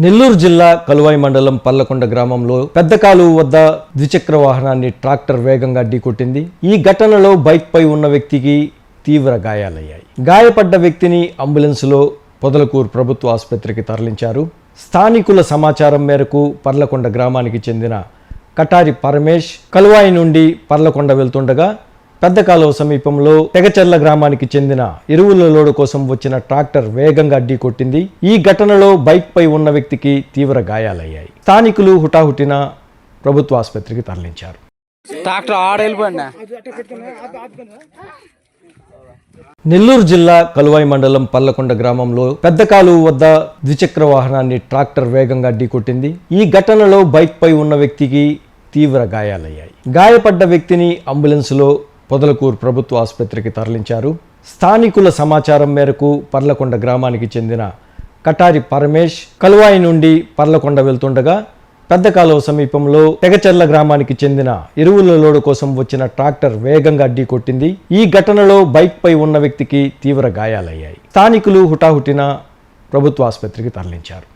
నెల్లూరు జిల్లా కలువాయి మండలం పల్లకొండ గ్రామంలో పెద్ద కాలువ వద్ద ద్విచక్ర వాహనాన్ని ట్రాక్టర్ వేగంగా ఢీకొట్టింది. ఈ ఘటనలో బైక్ పై ఉన్న వ్యక్తికి తీవ్ర గాయాలయ్యాయి. గాయపడ్డ వ్యక్తిని అంబులెన్సులో పొదలకూరు ప్రభుత్వ ఆసుపత్రికి తరలించారు. స్థానికుల సమాచారం మేరకు పర్లకొండ గ్రామానికి చెందిన కటారి పరమేష్ కలువాయి నుండి పర్లకొండ వెళ్తుండగా పెద్ద కాలువ సమీపంలో తెగచెర్ల గ్రామానికి చెందిన ఎరువుల లోడు కోసం వచ్చిన ట్రాక్టర్ వేగంగా ఢీకొట్టింది. ఈ ఘటనలో బైక్ పై ఉన్న వ్యక్తికి తీవ్ర గాయాలయ్యాయి. స్థానికులు హుటాహుటిన ప్రభుత్వ ఆసుపత్రికి తరలించారు. నెల్లూరు జిల్లా కలువాయి మండలం పల్లకొండ గ్రామంలో పెద్ద కాలువ వద్ద ద్విచక్ర వాహనాన్ని ట్రాక్టర్ వేగంగా ఢీకొట్టింది. ఈ ఘటనలో బైక్ పై ఉన్న వ్యక్తికి తీవ్ర గాయాలయ్యాయి. గాయపడ్డ వ్యక్తిని అంబులెన్సులో పొదలకూరు ప్రభుత్వ ఆసుపత్రికి తరలించారు. స్థానికుల సమాచారం మేరకు పర్లకొండ గ్రామానికి చెందిన కటారి పరమేష్ కలువాయి నుండి పర్లకొండ వెళ్తుండగా పెద్ద కాలువ సమీపంలో తెగచెర్ల గ్రామానికి చెందిన ఎరువుల లోడు కోసం వచ్చిన ట్రాక్టర్ వేగంగా ఢీకొట్టింది. ఈ ఘటనలో బైక్ పై ఉన్న వ్యక్తికి తీవ్ర గాయాలయ్యాయి. స్థానికులు హుటాహుటిన ప్రభుత్వ ఆసుపత్రికి తరలించారు.